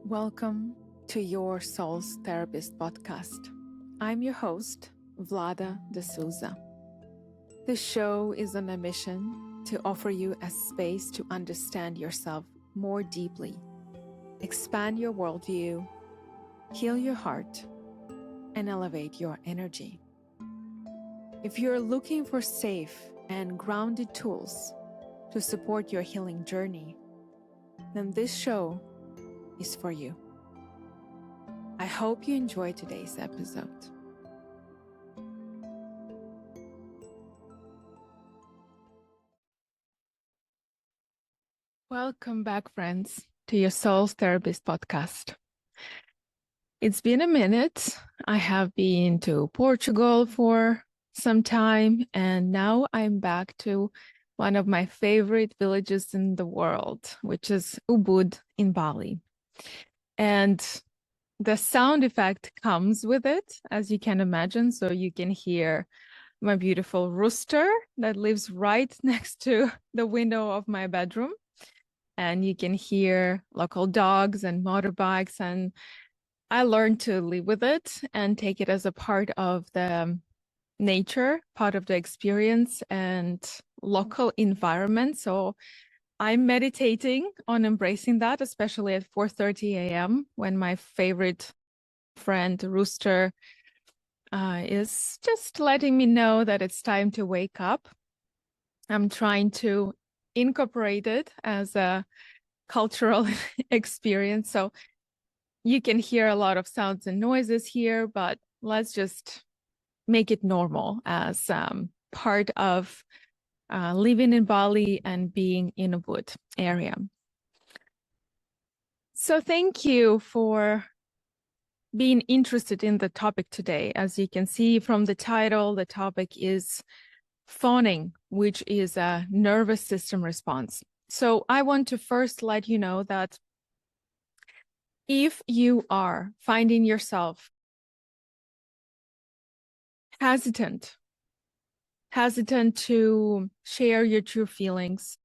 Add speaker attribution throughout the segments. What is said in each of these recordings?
Speaker 1: Welcome to Your Soul's Therapist podcast. I'm your host, Vlada de Souza. This show is on a mission to offer you a space to understand yourself more deeply, expand your worldview, heal your heart, and elevate your energy. If you're looking for safe and grounded tools to support your healing journey, then this show is for you. I hope you enjoy today's episode. Welcome back, friends, to your Soul's Therapist podcast. It's been a minute. I have been to Portugal for some time, and now I'm back to one of my favorite villages in the world, which is Ubud in Bali. And the sound effect comes with it, as you can imagine. So you can hear my beautiful rooster that lives right next to the window of my bedroom. And you can hear local dogs and motorbikes. And I learned to live with it and take it as a part of the nature, part of the experience and local environment. So I'm meditating on embracing that, especially at 4:30 a.m. when my favorite friend, Rooster, is just letting me know that it's time to wake up. I'm trying to incorporate it as a cultural experience. So you can hear a lot of sounds and noises here, but let's just make it normal as part of living in Bali and being in a wood area. So thank you for being interested in the topic today. As you can see from the title, the topic is Fawning, which is a nervous system response. So I want to first let you know that if you are finding yourself hesitant to share your true feelings,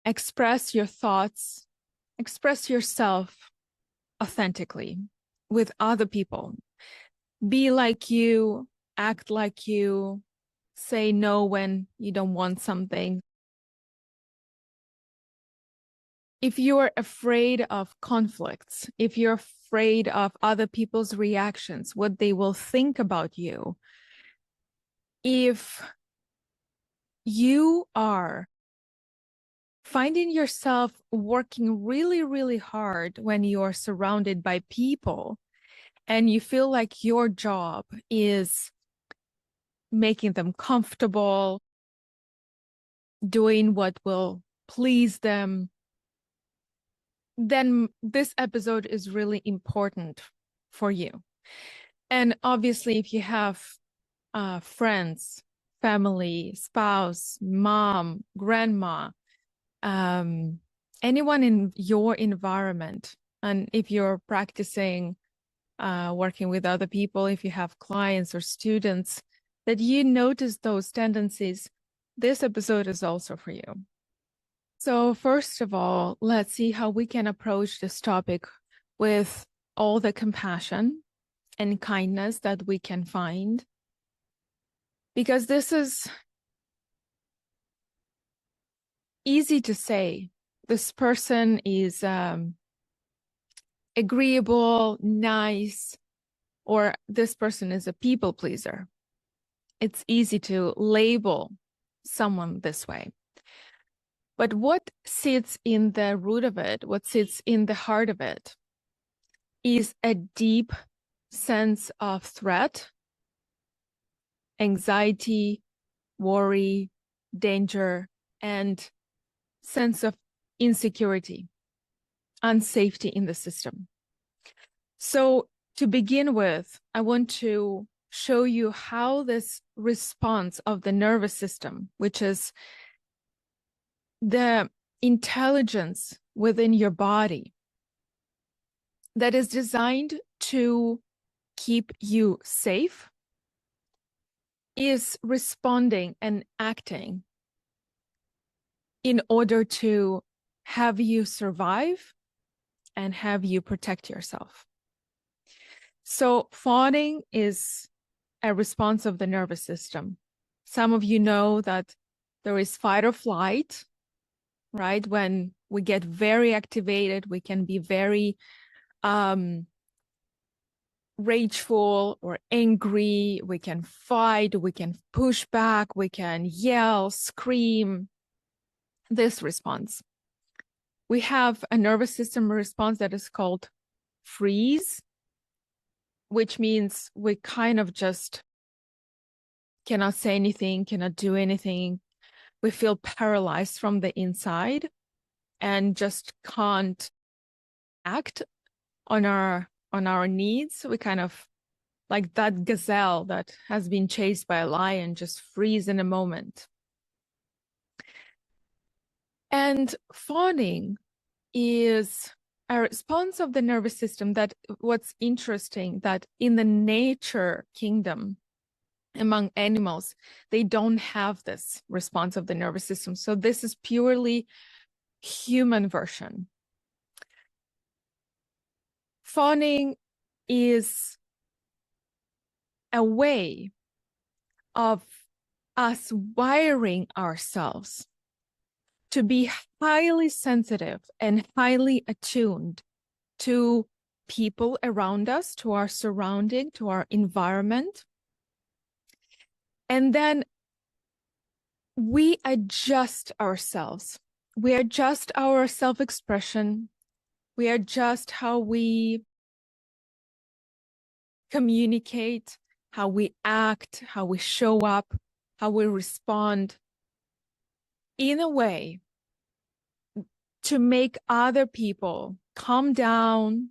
Speaker 1: express your thoughts, express yourself authentically with other people, be like you, act like you, say no when you don't want something. If you are afraid of conflicts, if you're afraid of other people's reactions, what they will think about you, if you are finding yourself working really, really hard when you are surrounded by people and you feel like your job is making them comfortable, doing what will please them, then this episode is really important for you. And obviously, if you have friends, family, spouse, mom, grandma, anyone in your environment, and if you're practicing working with other people, if you have clients or students, that you notice those tendencies, this episode is also for you. So first of all, let's see how we can approach this topic with all the compassion and kindness that we can find. Because this is easy to say. This person is agreeable, nice, or this person is a people pleaser. It's easy to label someone this way. But what sits in the root of it, what sits in the heart of it, is a deep sense of threat, anxiety, worry, danger, and sense of insecurity, unsafety in the system. So to begin with, I want to show you how this response of the nervous system, which is the intelligence within your body that is designed to keep you safe, is responding and acting in order to have you survive and have you protect yourself. So fawning is a response of the nervous system. Some of you know that there is fight or flight, right? When we get very activated, we can be very rageful or angry, we can fight, we can push back, we can yell, scream. This response. We have a nervous system response that is called freeze, which means we kind of just cannot say anything, cannot do anything. We feel paralyzed from the inside and just can't act on our needs. We kind of like that gazelle that has been chased by a lion, just freeze in a moment. And fawning is a response of the nervous system that what's interesting that in the nature kingdom among animals, they don't have this response of the nervous system. So this is purely human version. Fawning is a way of us wiring ourselves to be highly sensitive and highly attuned to people around us, to our surrounding, to our environment. And then we adjust ourselves. We adjust our self-expression. We adjust how we communicate, how we act, how we show up, how we respond in a way to make other people calm down,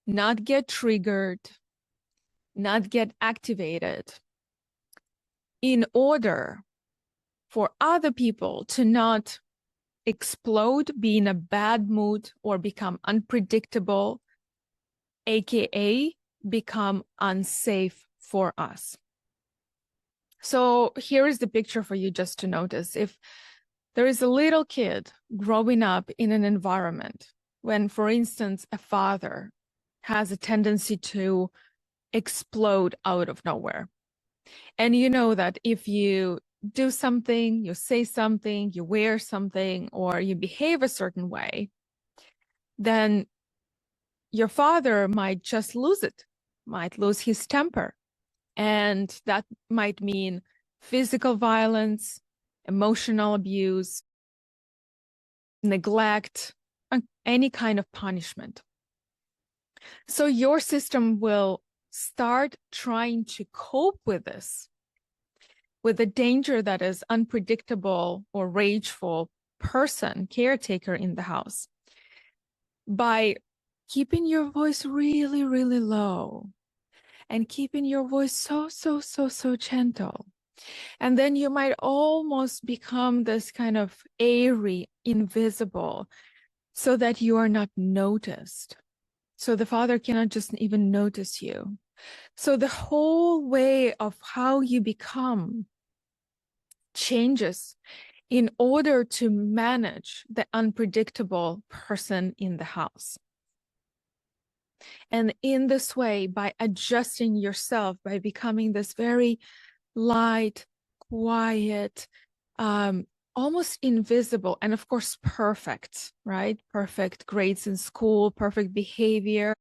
Speaker 1: not get triggered, not get activated, in order for other people to not explode, be in a bad mood, or become unpredictable, aka become unsafe for us. So here is the picture for you just to notice. If there is a little kid growing up in an environment when, for instance, a father has a tendency to explode out of nowhere, and you know that if you do something, you say something, you wear something, or you behave a certain way, then your father might just lose it, might lose his temper. And that might mean physical violence, emotional abuse, neglect, any kind of punishment. So your system will start trying to cope with this, with the danger that is unpredictable or rageful person, caretaker in the house, by keeping your voice really, really low and keeping your voice so gentle. And then you might almost become this kind of airy, invisible, so that you are not noticed. So the father cannot just even notice you. So the whole way of how you become changes in order to manage the unpredictable person in the house. And in this way, by adjusting yourself, by becoming this very light, quiet, almost invisible, and of course, perfect, right? Perfect grades in school, perfect behavior,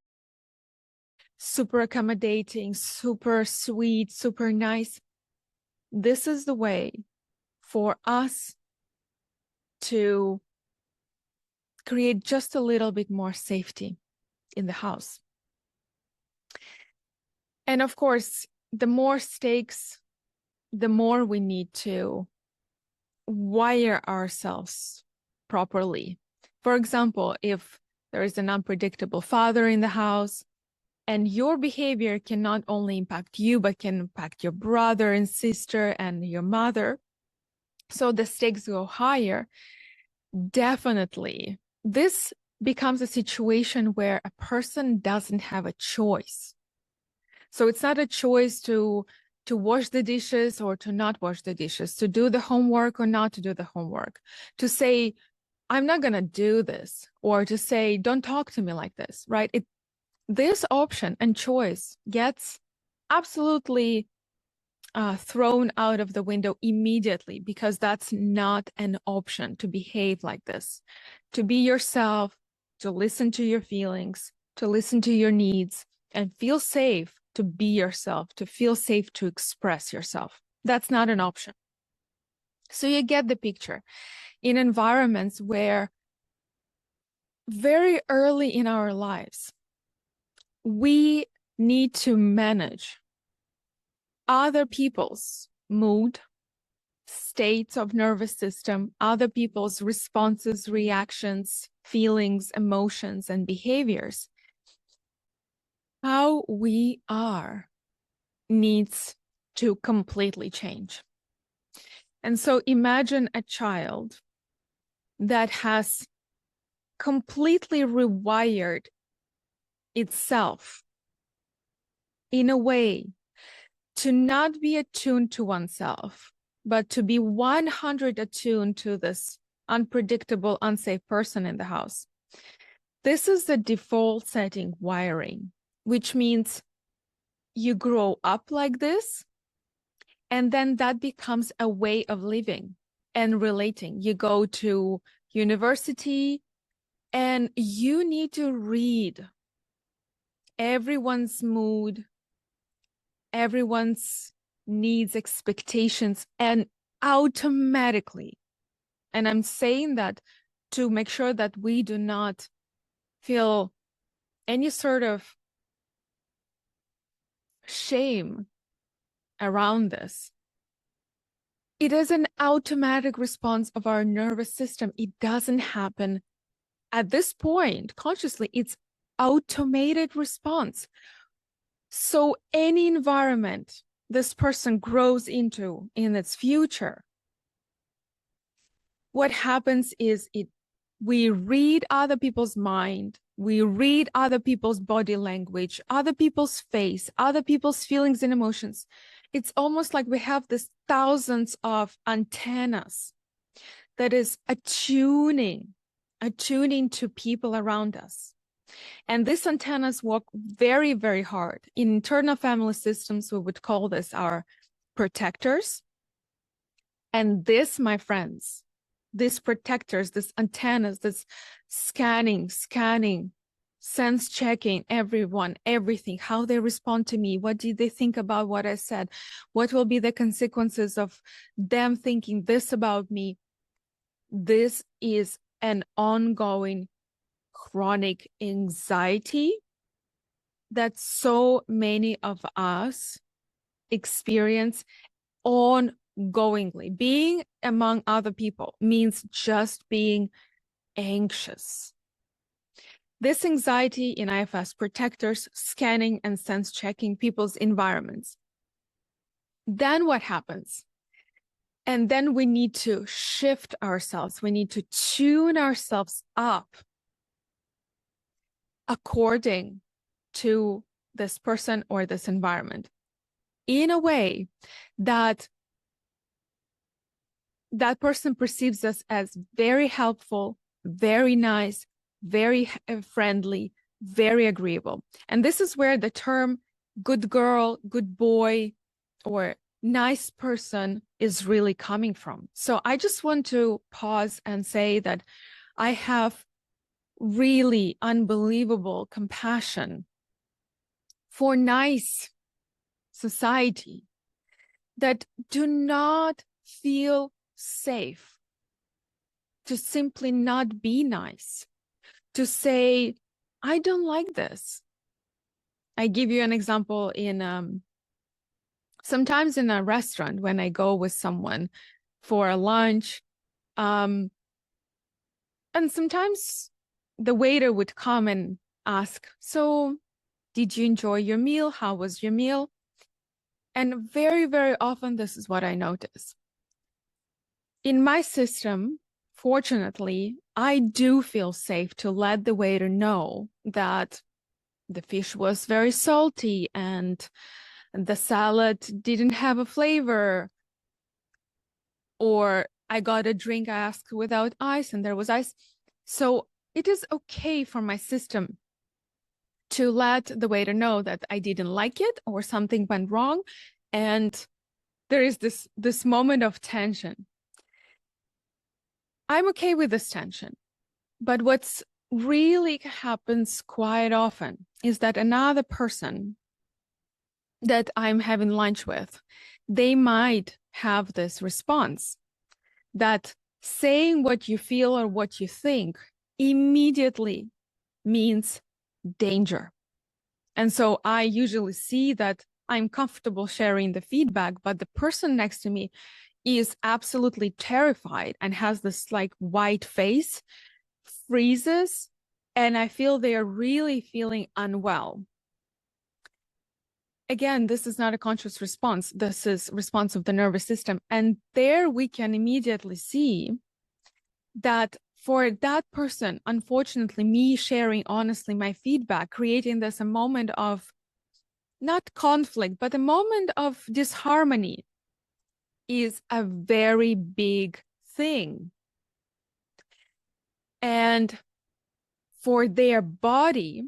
Speaker 1: super accommodating, super sweet, super nice. This is the way for us to create just a little bit more safety in the house. And of course, the more stakes, the more we need to wire ourselves properly. For example, if there is an unpredictable father in the house, and your behavior can not only impact you, but can impact your brother and sister and your mother, so the stakes go higher, definitely this becomes a situation where a person doesn't have a choice. So it's not a choice to wash the dishes or to not wash the dishes, to do the homework or not to do the homework, to say, I'm not going to do this, or to say, don't talk to me like this, right? This option and choice gets absolutely thrown out of the window immediately, because that's not an option to behave like this, to be yourself, to listen to your feelings, to listen to your needs, and feel safe to be yourself, to feel safe to express yourself. That's not an option. So you get the picture. In environments where very early in our lives, we need to manage other people's mood, states of nervous system, other people's responses, reactions, feelings, emotions, and behaviors, how we are needs to completely change. And so imagine a child that has completely rewired itself in a way to not be attuned to oneself, but to be 100 attuned to this unpredictable, unsafe person in the house. This is the default setting wiring, which means you grow up like this, and then that becomes a way of living and relating. You go to university and you need to read everyone's mood, everyone's needs, expectations, and automatically, and I'm saying that to make sure that we do not feel any sort of shame around this. It is an automatic response of our nervous system. It doesn't happen at this point consciously. It's automated response. So any environment this person grows into in its future, what happens is we read other people's mind, we read other people's body language, other people's face, other people's feelings and emotions. It's almost like we have this thousands of antennas that is attuning to people around us. And these antennas work very, very hard. In internal family systems, we would call this our protectors. And this, my friends, these protectors, these antennas, this scanning, sense checking everyone, everything, how they respond to me, what did they think about what I said, what will be the consequences of them thinking this about me. This is an ongoing chronic anxiety that so many of us experience ongoingly. Being among other people means just being anxious. This anxiety in IFS protectors, scanning and sense checking people's environments. Then what happens? And then we need to shift ourselves. We need to tune ourselves up according to this person or this environment in a way that that person perceives us as very helpful, very nice, very friendly, very agreeable. And this is where the term good girl, good boy, or nice person is really coming from. So I just want to pause and say that I have really unbelievable compassion for nice society that do not feel safe to simply not be nice, to say, I don't like this. I give you an example in sometimes in a restaurant when I go with someone for a lunch, and sometimes the waiter would come and ask, so did you enjoy your meal? How was your meal? And very, very often, this is what I notice. In my system, fortunately, I do feel safe to let the waiter know that the fish was very salty and the salad didn't have a flavor, or I got a drink I asked without ice and there was ice. So it is okay for my system to let the waiter know that I didn't like it or something went wrong. And there is this moment of tension. I'm okay with this tension. But what's really happens quite often is that another person that I'm having lunch with, they might have this response that saying what you feel or what you think immediately means danger. And so I usually see that I'm comfortable sharing the feedback, but the person next to me is absolutely terrified and has this like white face, freezes, and I feel they are really feeling unwell. Again, this is not a conscious response. This is response of the nervous system. And there we can immediately see that for that person, unfortunately, me sharing honestly my feedback, creating this a moment of not conflict, but a moment of disharmony is a very big thing. And for their body,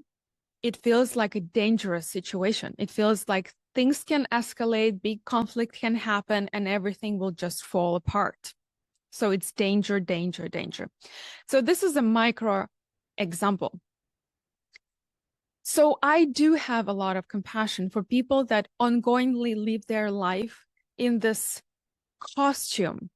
Speaker 1: it feels like a dangerous situation. It feels like things can escalate, big conflict can happen, and everything will just fall apart. So it's danger, danger, danger. So this is a micro example. So I do have a lot of compassion for people that ongoingly live their life in this costume.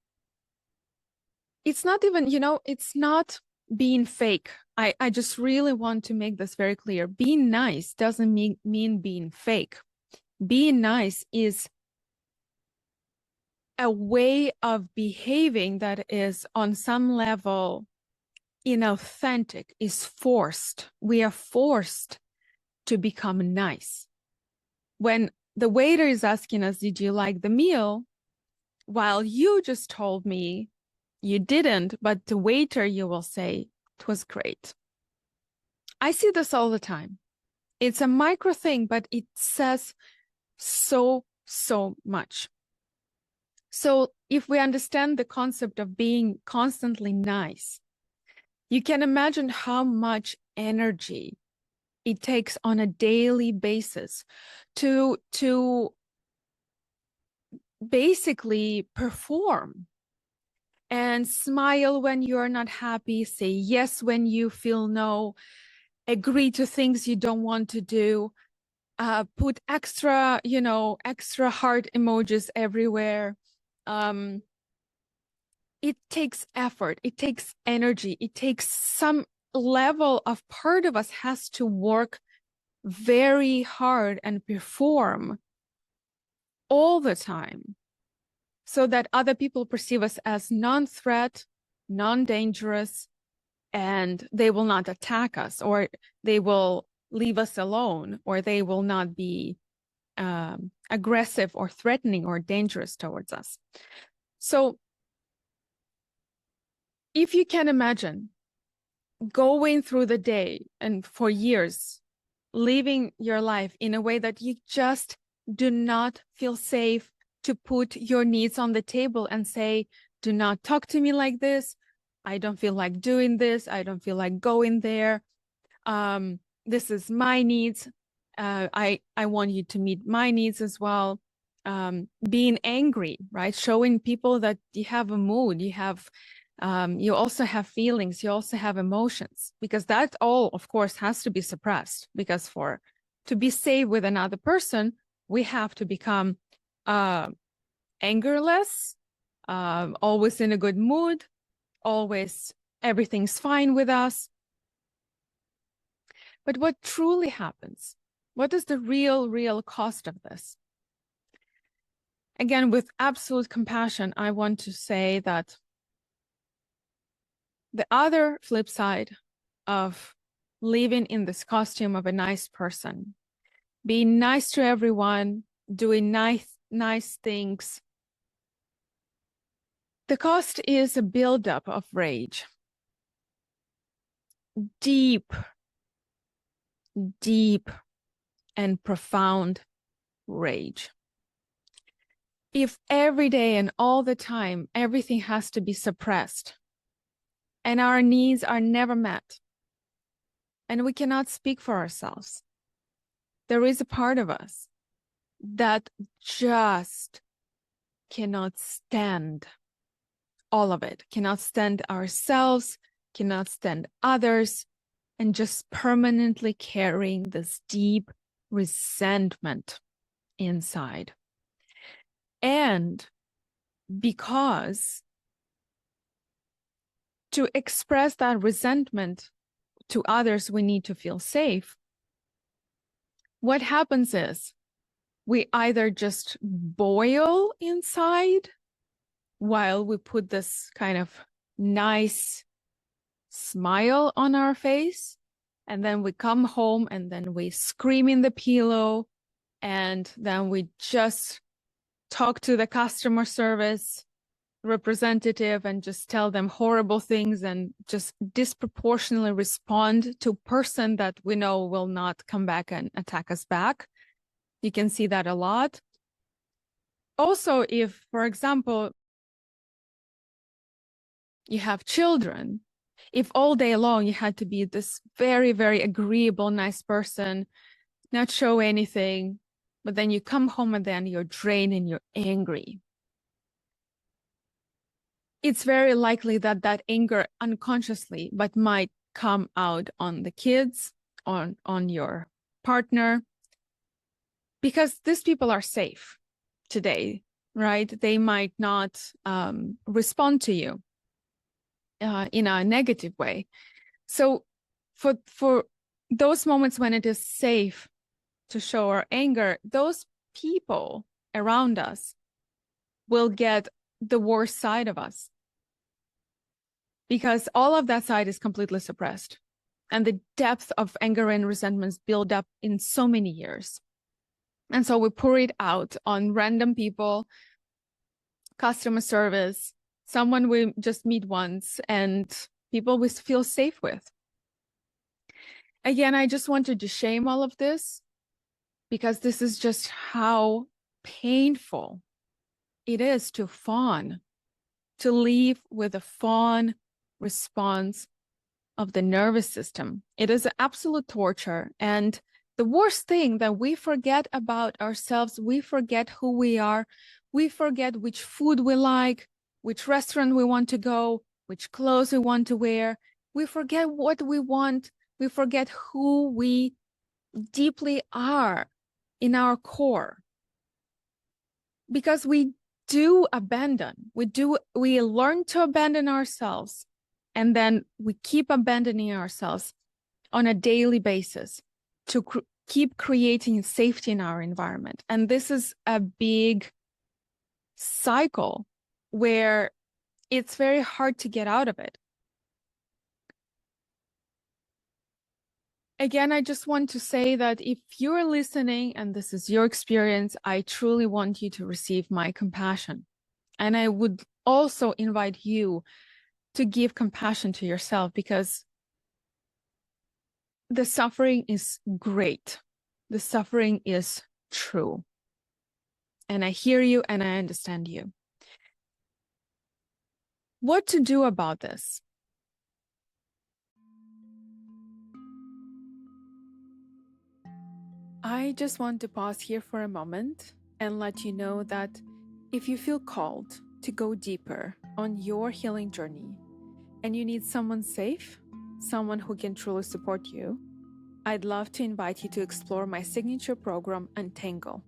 Speaker 1: It's not even, it's not being fake. I just really want to make this very clear. Being nice doesn't mean being fake. Being nice is a way of behaving that is on some level inauthentic, is forced. We are forced to become nice. When the waiter is asking us, did you like the meal? While you just told me you didn't, but the waiter, you will say, it was great. I see this all the time. It's a micro thing, but it says so much. So if we understand the concept of being constantly nice, you can imagine how much energy it takes on a daily basis to basically perform and smile when you're not happy, say yes when you feel no, agree to things you don't want to do, put extra heart emojis everywhere. It takes effort, it takes energy, it takes some level of part of us has to work very hard and perform all the time so that other people perceive us as non-threat, non-dangerous, and they will not attack us, or they will leave us alone, or they will not be aggressive or threatening or dangerous towards us. So if you can imagine going through the day and for years living your life in a way that you just do not feel safe to put your needs on the table and say, do not talk to me like this. I don't feel like doing this. I don't feel like going there. This is my needs. I want you to meet my needs as well. Being angry, right? Showing people that you have a mood, you also have feelings, you also have emotions, because that all, of course, has to be suppressed, because to be safe with another person, we have to become angerless, always in a good mood, always everything's fine with us. But what truly happens? What is the real cost of this? Again, with absolute compassion, I want to say that the other flip side of living in this costume of a nice person, being nice to everyone, doing nice things, the cost is a buildup of rage. Deep and profound rage. If every day and all the time, everything has to be suppressed and our needs are never met and we cannot speak for ourselves, there is a part of us that just cannot stand all of it, cannot stand ourselves, cannot stand others, and just permanently carrying this deep resentment inside. And because to express that resentment to others, we need to feel safe. What happens is we either just boil inside while we put this kind of nice smile on our face, and then we come home and then we scream in the pillow, and then we just talk to the customer service representative and just tell them horrible things and just disproportionately respond to a person that we know will not come back and attack us back. You can see that a lot. Also, if, for example, you have children, if all day long you had to be this very, very agreeable, nice person, not show anything, but then you come home and then you're drained and you're angry, it's very likely that that anger unconsciously, but might come out on the kids, on your partner, because these people are safe today, right? They might not respond to you in a negative way. So for those moments when it is safe to show our anger, those people around us will get the worst side of us, because all of that side is completely suppressed. And the depth of anger and resentments build up in so many years. And so we pour it out on random people, customer service, someone we just meet once, and people we feel safe with. Again, I just wanted to shame all of this because this is just how painful it is to fawn, to live with a fawn response of the nervous system. It is absolute torture. And the worst thing that we forget about ourselves, we forget who we are, we forget which food we like, which restaurant we want to go, which clothes we want to wear. We forget what we want. We forget who we deeply are in our core. Because we do abandon, we learn to abandon ourselves, and then we keep abandoning ourselves on a daily basis to keep creating safety in our environment. And this is a big cycle where it's very hard to get out of it. Again, I just want to say that if you're listening and this is your experience, I truly want you to receive my compassion. And I would also invite you to give compassion to yourself, because the suffering is great. The suffering is true. And I hear you and I understand you. What to do about this? I just want to pause here for a moment and let you know that if you feel called to go deeper on your healing journey and you need someone safe, someone who can truly support you, I'd love to invite you to explore my signature program, Untangle,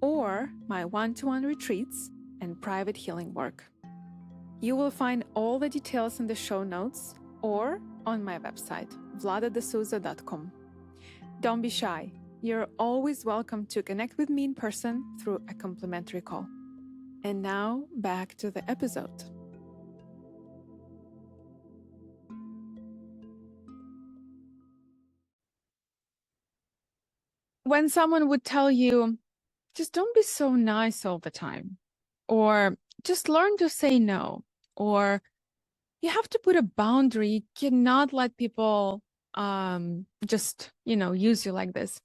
Speaker 1: or my one-to-one retreats and private healing work. You will find all the details in the show notes or on my website, vladadesouza.com. Don't be shy. You're always welcome to connect with me in person through a complimentary call. And now back to the episode. When someone would tell you, just don't be so nice all the time, or just learn to say no, or you have to put a boundary, you cannot let people just, use you like this.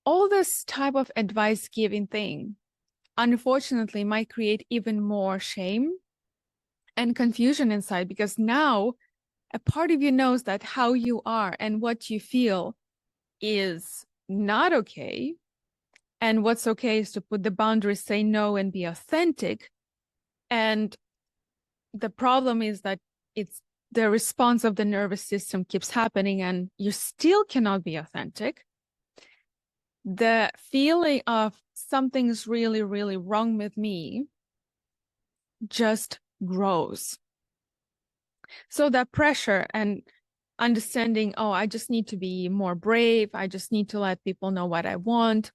Speaker 1: All this type of advice giving thing unfortunately might create even more shame and confusion inside, because now a part of you knows that how you are and what you feel is not okay. And what's okay is to put the boundaries, say no, and be authentic. And the problem is that it's the response of the nervous system keeps happening and you still cannot be authentic. The feeling of something's really, really wrong with me just grows. So that pressure and understanding, oh, I just need to be more brave, I just need to let people know what I want,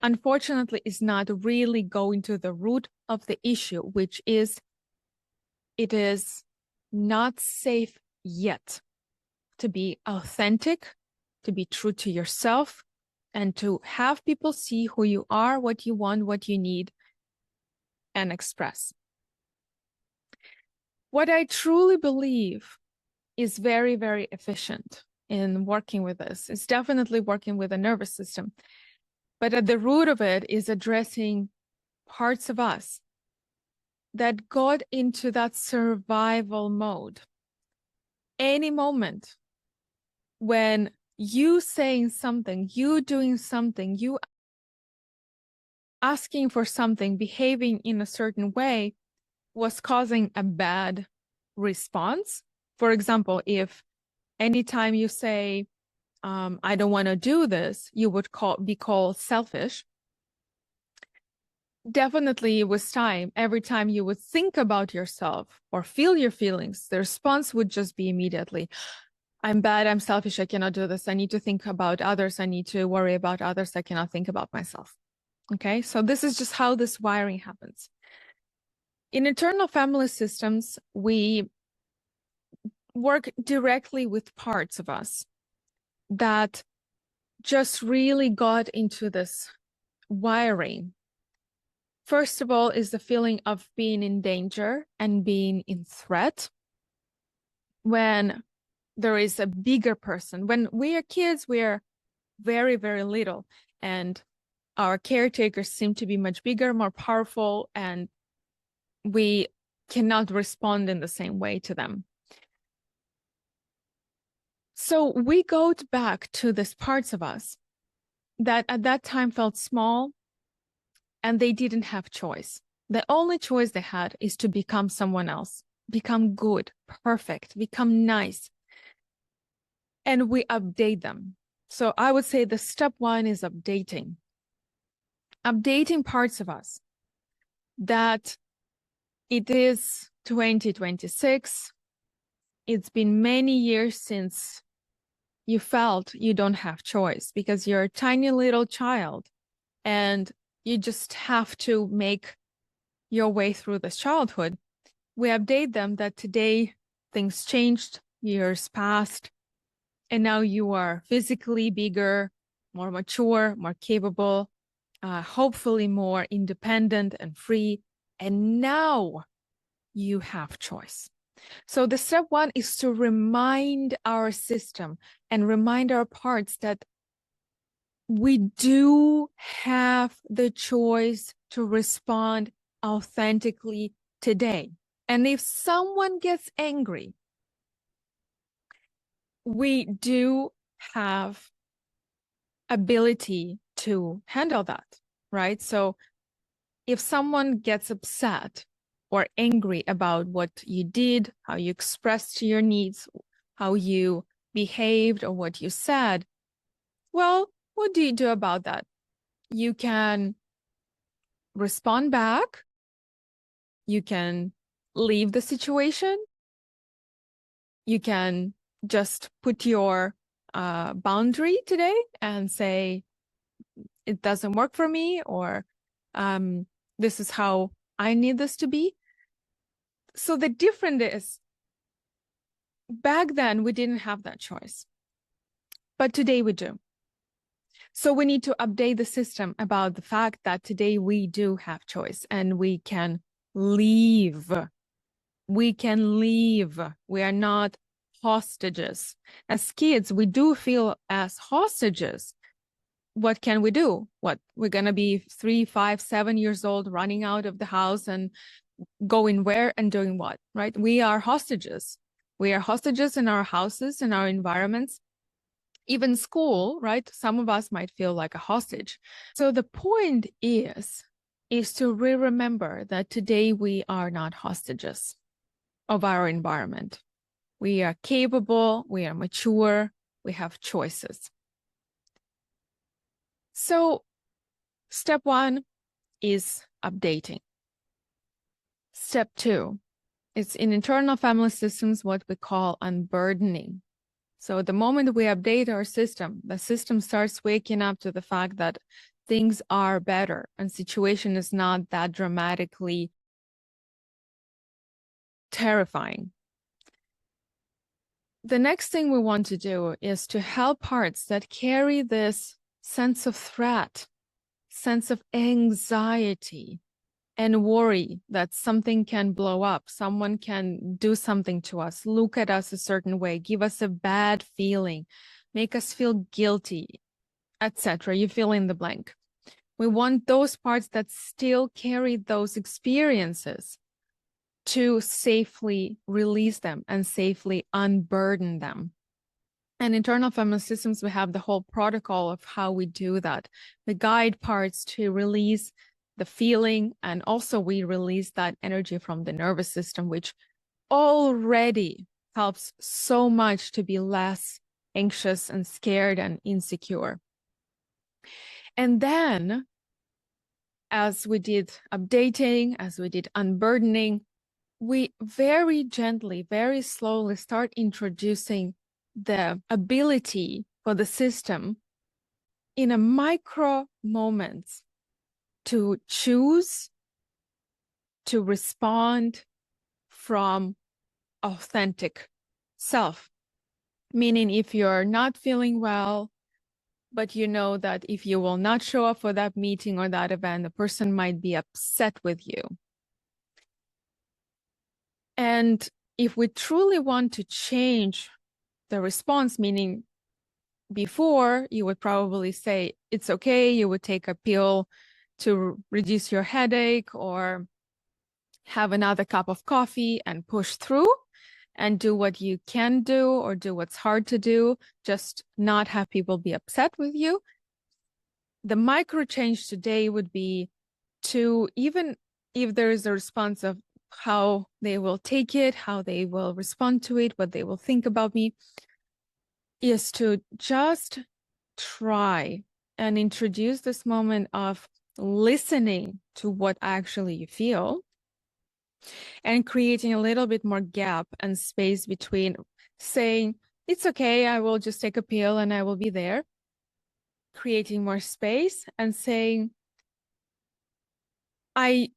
Speaker 1: unfortunately is not really going to the root of the issue, which is it is not safe yet to be authentic, to be true to yourself, and to have people see who you are, what you want, what you need, and express. What I truly believe is very, very efficient in working with this. It's definitely working with the nervous system. But at the root of it is addressing parts of us that got into that survival mode. Any moment when you saying something, you doing something, you asking for something, behaving in a certain way was causing a bad response. For example, if anytime you say, I don't want to do this, you would be called selfish. Definitely with time, every time you would think about yourself or feel your feelings, the response would just be immediately, I'm bad, I'm selfish, I cannot do this. I need to think about others. I need to worry about others. I cannot think about myself. Okay, so this is just how this wiring happens. In internal family systems, we work directly with parts of us that just really got into this wiring. First of all is the feeling of being in danger and being in threat. When there is a bigger person, when we are kids, we are very, very little, and our caretakers seem to be much bigger, more powerful, and we cannot respond in the same way to them. So we go back to these parts of us that at that time felt small and they didn't have choice. The only choice they had is to become someone else, become good, perfect, become nice. And we update them. So I would say the step one is updating. Updating parts of us that it is 2026. It's been many years since you felt you don't have choice because you're a tiny little child and you just have to make your way through this childhood. We update them that today things changed, years passed, and now you are physically bigger, more mature, more capable, hopefully more independent and free. And now you have choice. So the step one is to remind our system and remind our parts that we do have the choice to respond authentically today. And if someone gets angry, we do have ability to handle that, right? So if someone gets upset or angry about what you did, how you expressed your needs, how you behaved, or what you said, well, what do you do about that? You can respond back. You can leave the situation. You can just put your boundary today and say, it doesn't work for me, or this is how I need this to be. So the difference is, back then we didn't have that choice, but today we do. So we need to update the system about the fact that today we do have choice and we can leave. We can leave. We are not hostages. As kids, we do feel as hostages. what can we do? What, we're going to be 3, 5, 7 years old running out of the house and going where and doing what, right? We are hostages. We are hostages in our houses, in our environments, even school, right? Some of us might feel like a hostage. So the point is to remember that today we are not hostages of our environment. We are capable, we are mature, we have choices. So step 1 is updating. Step 2, it's in internal family systems what we call unburdening. So the moment we update our system, the system starts waking up to the fact that things are better and situation is not that dramatically terrifying. The next thing we want to do is to help parts that carry this sense of threat, sense of anxiety, and worry that something can blow up, someone can do something to us, look at us a certain way, give us a bad feeling, make us feel guilty, etc. You fill in the blank. We want those parts that still carry those experiences to safely release them and safely unburden them. And internal family systems, we have the whole protocol of how we do that. We guide parts to release the feeling, and also we release that energy from the nervous system, which already helps so much to be less anxious and scared and insecure. And then, as we did updating, as we did unburdening, we very gently, very slowly start introducing the ability for the system in a micro moments to choose to respond from authentic self. Meaning if you're not feeling well, but you know that if you will not show up for that meeting or that event, the person might be upset with you. And if we truly want to change the response, meaning before you would probably say, it's okay, you would take a pill to reduce your headache or have another cup of coffee and push through and do what you can do or do what's hard to do, just not have people be upset with you. The micro change today would be to, even if there is a response of how they will take it, how they will respond to it, what they will think about me, is to just try and introduce this moment of listening to what actually you feel and creating a little bit more gap and space between saying, it's okay, I will just take a pill and I will be there, creating more space, and saying, I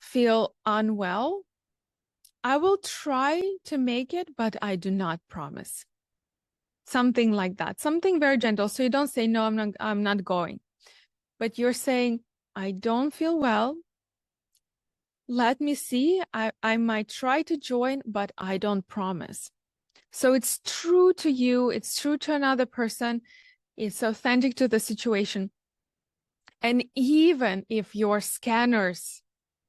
Speaker 1: feel unwell, I will try to make it, but I do not promise. Something like that, something very gentle. So you don't say, no, I'm not going. But you're saying, I don't feel well. Let me see. I might try to join, but I don't promise. So it's true to you. It's true to another person. It's authentic to the situation. And even if your scanners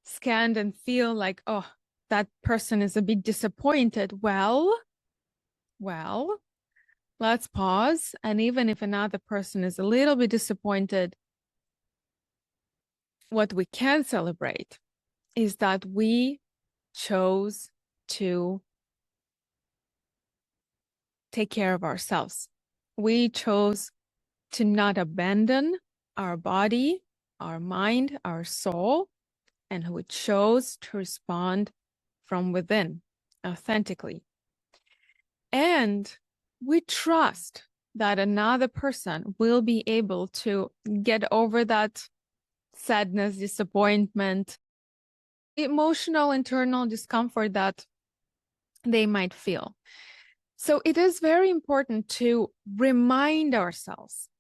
Speaker 1: scanned and feel like, oh, that person is a bit disappointed, well, let's pause. And even if another person is a little bit disappointed, what we can celebrate is that we chose to take care of ourselves. We chose to not abandon our body, our mind, our soul, and we chose to respond from within, authentically. And we trust that another person will be able to get over that sadness, disappointment, emotional internal discomfort that they might feel. So it is very important to remind ourselves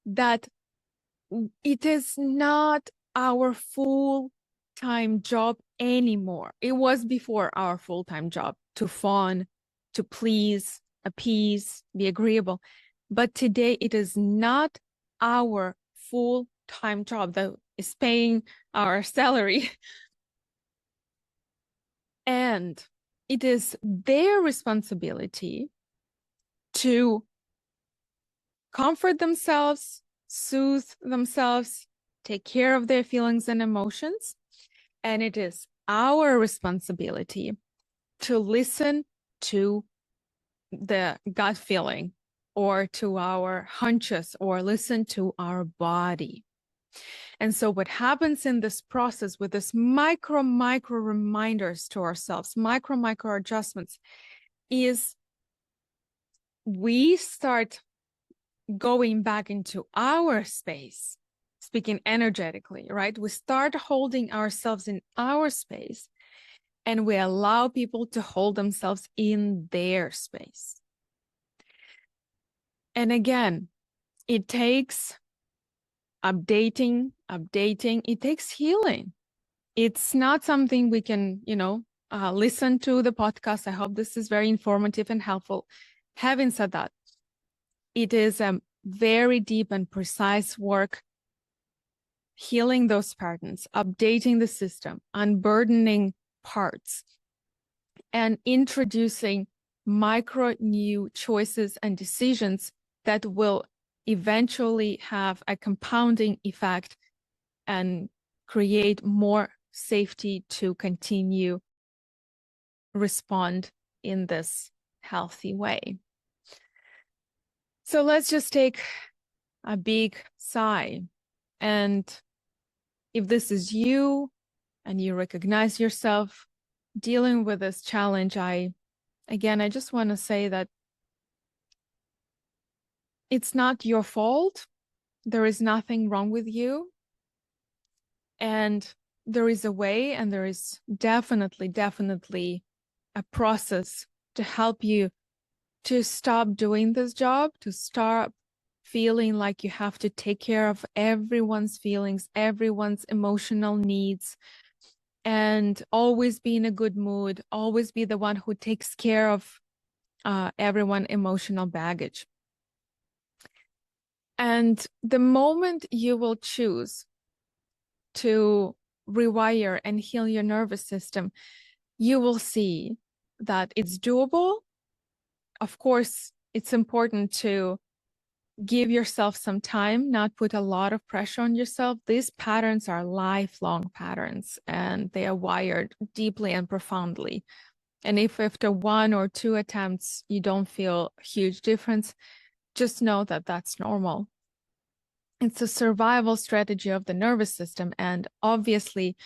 Speaker 1: that it is not our full-time job anymore. It was before our full-time job to fawn, to please, appease, be agreeable. But today it is not our full-time job that is paying our salary. And it is their responsibility to comfort themselves, soothe themselves, take care of their feelings and emotions. And it is our responsibility to listen to the gut feeling or to our hunches or listen to our body. And so what happens in this process with this micro reminders to ourselves, micro adjustments, is we start going back into our space, speaking energetically, right? We start holding ourselves in our space, and we allow people to hold themselves in their space. And again, it takes updating, it takes healing. It's not something we can, listen to the podcast. I hope this is very informative and helpful. Having said that, it is a very deep and precise work, healing those patterns, updating the system, unburdening parts, and introducing micro new choices and decisions that will eventually have a compounding effect and create more safety to continue respond in this healthy way. So let's just take a big sigh. And if this is you and you recognize yourself dealing with this challenge, I just want to say that it's not your fault. There is nothing wrong with you. And there is a way, and there is definitely a process to help you to stop doing this job, to stop feeling like you have to take care of everyone's feelings, everyone's emotional needs, and always be in a good mood, always be the one who takes care of everyone's emotional baggage. And the moment you will choose to rewire and heal your nervous system, you will see that it's doable. Of course, it's important to give yourself some time, not put a lot of pressure on yourself. These patterns are lifelong patterns, and they are wired deeply and profoundly. And if after 1 or 2 attempts, you don't feel a huge difference, just know that that's normal. It's a survival strategy of the nervous system. And obviously,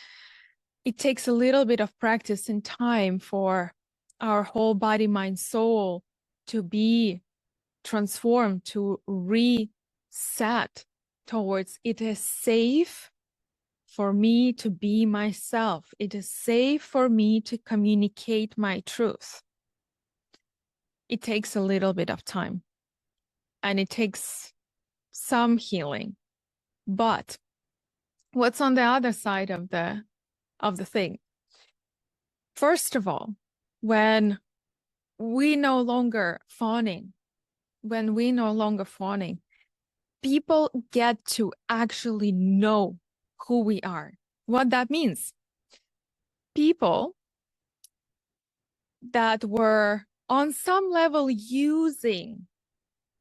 Speaker 1: it takes a little bit of practice and time for our whole body, mind, soul to be transformed, to reset towards it is safe for me to be myself. It is safe for me to communicate my truth. It takes a little bit of time, and it takes some healing. But what's on the other side of the thing? First of all, when we no longer fawning, people get to actually know who we are. What that means. People that were on some level using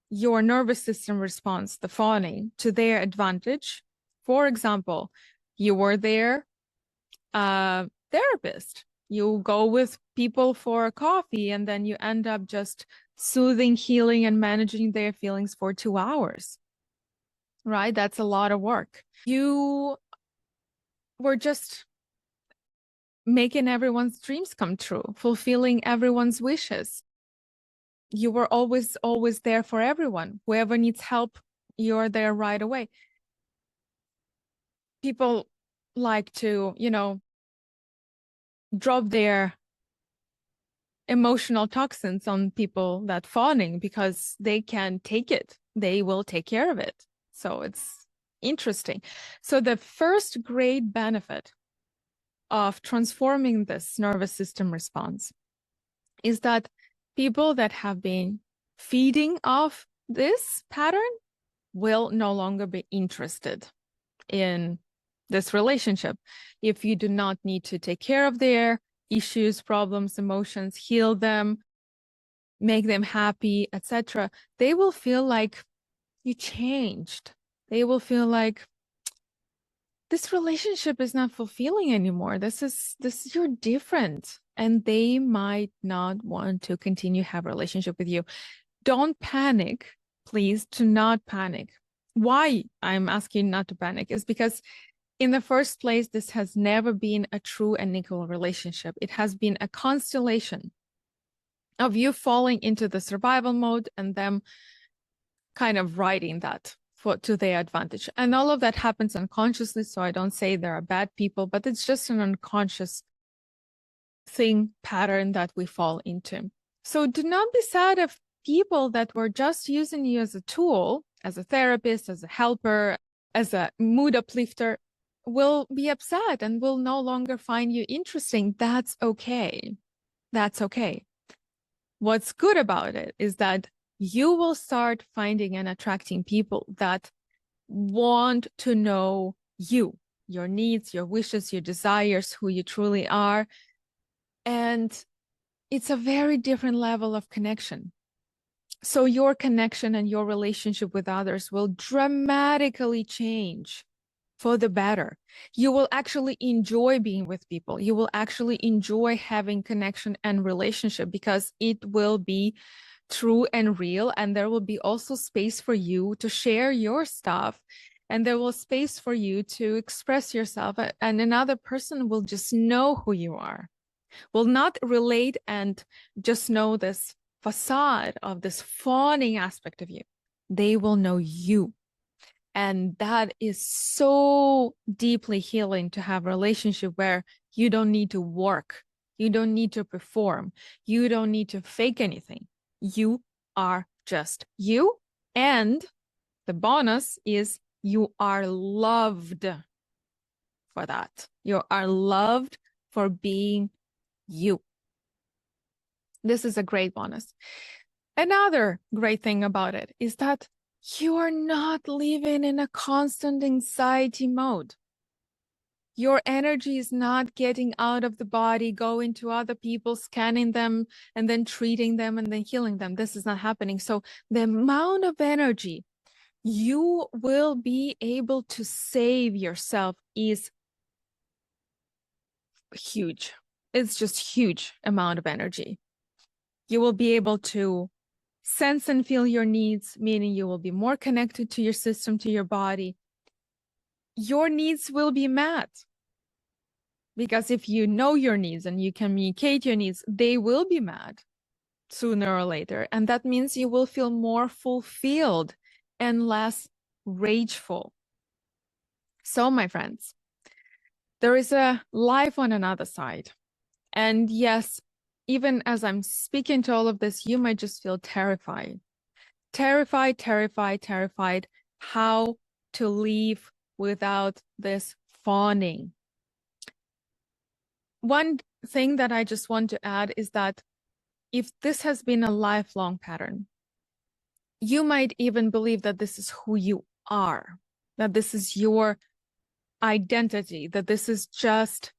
Speaker 1: your nervous system response, the fawning, to their advantage. For example, you were their therapist. You go with people for coffee, and then you end up just soothing, healing, and managing their feelings for 2 hours. Right? That's a lot of work. You were just making everyone's dreams come true, fulfilling everyone's wishes. You were always there for everyone. Whoever needs help, you're there right away. People like to, drop their emotional toxins on people that fawning because they can take it. They will take care of it. So it's interesting. So the first great benefit of transforming this nervous system response is that people that have been feeding off this pattern will no longer be interested in this relationship. If you do not need to take care of their issues, problems, emotions, heal them, make them happy, etc., they will feel like you changed. They will feel like this relationship is not fulfilling anymore. You're different. And they might not want to continue have a relationship with you. Don't panic. Please do not panic. Why I'm asking not to panic is because in the first place, this has never been a true and equal relationship. It has been a constellation of you falling into the survival mode and them kind of riding that to their advantage. And all of that happens unconsciously. So I don't say there are bad people, but it's just an unconscious pattern that we fall into. So do not be sad if people that were just using you as a tool, as a therapist, as a helper, as a mood uplifter, will be upset and will no longer find you interesting. That's okay. That's okay. What's good about it is that you will start finding and attracting people that want to know you, your needs, your wishes, your desires, who you truly are. And it's a very different level of connection. So your connection and your relationship with others will dramatically change for the better. You will actually enjoy being with people. You will actually enjoy having connection and relationship because it will be true and real. And there will be also space for you to share your stuff. And there will space for you to express yourself. And another person will just know who you are, will not relate and just know this facade of this fawning aspect of you. They will know you. And that is so deeply healing to have a relationship where you don't need to work. You don't need to perform. You don't need to fake anything. You are just you. And the bonus is you are loved for that. You are loved for being you. This is a great bonus. Another great thing about it is that you are not living in a constant anxiety mode. Your energy is not getting out of the body, going to other people, scanning them, and then treating them and then healing them. This is not happening. So the amount of energy you will be able to save yourself is huge. It's just huge amount of energy. You will be able to sense and feel your needs, meaning you will be more connected to your system, to your body. Your needs will be met. Because if you know your needs and you communicate your needs, they will be met sooner or later. And that means you will feel more fulfilled and less rageful. So, my friends, there is a life on another side. And yes, even as I'm speaking to all of this, you might just feel terrified. Terrified how to live without this fawning. One thing that I just want to add is that if this has been a lifelong pattern, you might even believe that this is who you are, that this is your identity, that this is just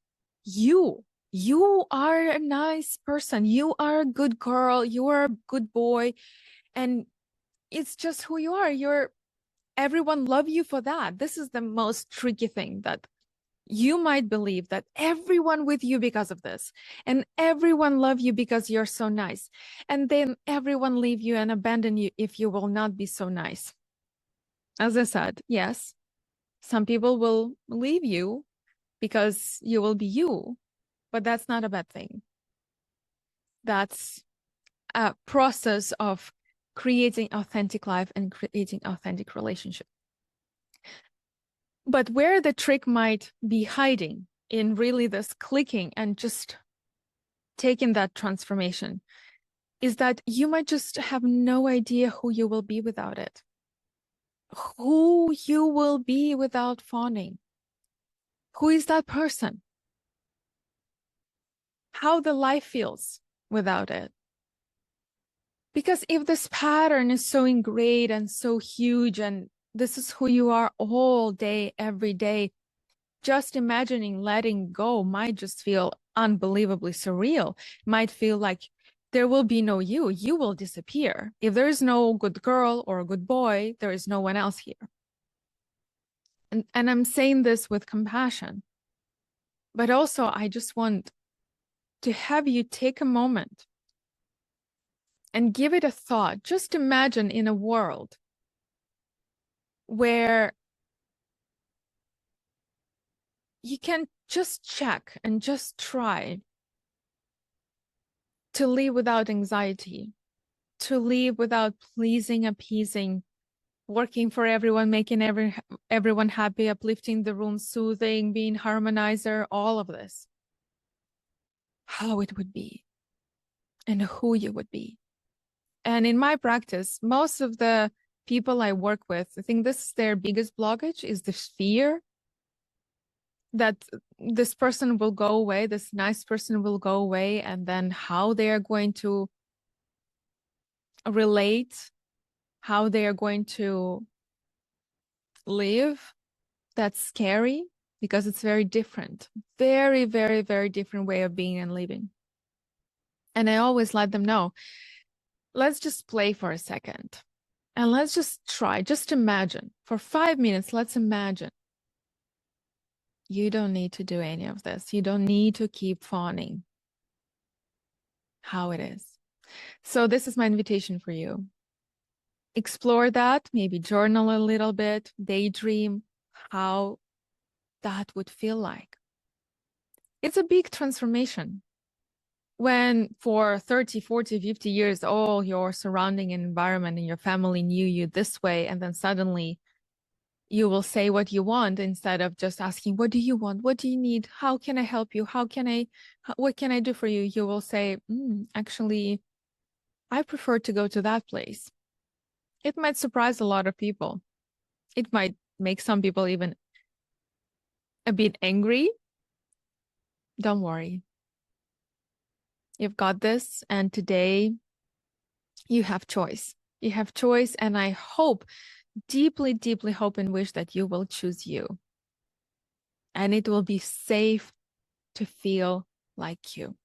Speaker 1: you. You are a nice person. You are a good girl. You are a good boy. And it's just who you are. Everyone love you for that. This is the most tricky thing, that you might believe that everyone with you because of this, and everyone love you because you're so nice. And then everyone leave you and abandon you if you will not be so nice. As I said, yes, some people will leave you because you will be you, but that's not a bad thing. That's a process of creating authentic life and creating authentic relationship. But where the trick might be hiding in really this clicking and just taking that transformation is that you might just have no idea who you will be without it. Who you will be without fawning. Who is that person? How the life feels without it. Because if this pattern is so ingrained and so huge and This is who you are all day, every day. Just imagining letting go might just feel unbelievably surreal. Might feel like there will be no you. You will disappear. If there is no good girl or a good boy, there is no one else here. And I'm saying this with compassion. But also, I just want to have you take a moment and give it a thought. Just imagine in a world where you can just check and just try to live without anxiety, to live without pleasing, appeasing, working for everyone, making everyone happy, uplifting the room, soothing, being harmonizer, all of this. How it would be and who you would be. And in my practice, most of the people I work with, I think this is their biggest blockage, is the fear that this person will go away, this nice person will go away, and then how they are going to relate, how they are going to live. That's scary because it's very different. Very, very, very different way of being and living. And I always let them know, let's just play for a second. And let's just try, just imagine. For 5 minutes, let's imagine. You don't need to do any of this. You don't need to keep fawning. How it is. So this is my invitation for you. Explore that, maybe journal a little bit, daydream how that would feel like. It's a big transformation. When for 30, 40, 50 years, all your surrounding environment and your family knew you this way, and then suddenly you will say what you want instead of just asking, what do you want? What do you need? How can I help you? What can I do for you? You will say, actually, I prefer to go to that place. It might surprise a lot of people. It might make some people even a bit angry. Don't worry. You've got this. And today you have choice. You have choice. And I hope, deeply, deeply hope and wish that you will choose you. And it will be safe to feel like you.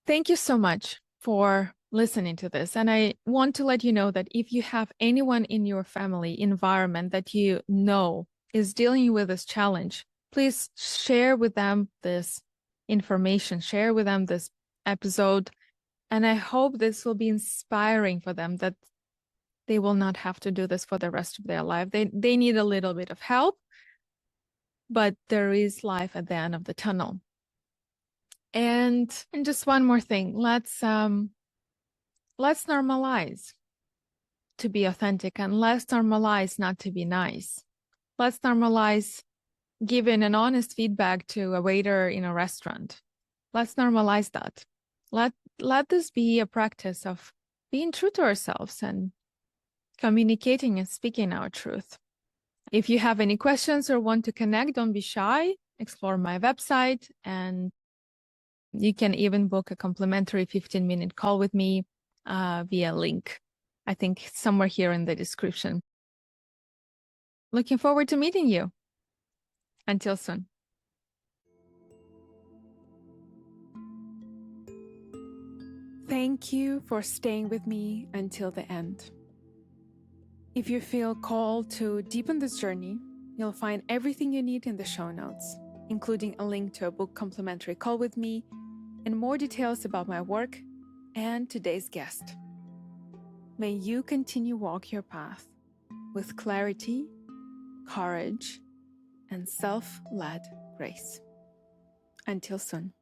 Speaker 1: Thank you so much for listening to this. And I want to let you know that if you have anyone in your family environment that you know is dealing with this challenge, please share with them this information, share with them this episode. And I hope this will be inspiring for them, that they will not have to do this for the rest of their life. They need a little bit of help, but there is life at the end of the tunnel. And just one more thing, let's normalize to be authentic, and let's normalize not to be nice. Let's normalize giving an honest feedback to a waiter in a restaurant. Let's normalize that. Let this be a practice of being true to ourselves and communicating and speaking our truth. If you have any questions or want to connect, don't be shy. Explore my website, and you can even book a complimentary 15-minute call with me via link. I think somewhere here in the description. Looking forward to meeting you. Until soon. Thank you for staying with me until the end. If you feel called to deepen this journey, you'll find everything you need in the show notes, including a link to a book complimentary call with me and more details about my work and today's guest. May you continue walk your path with clarity, courage, and self-led grace. Until soon.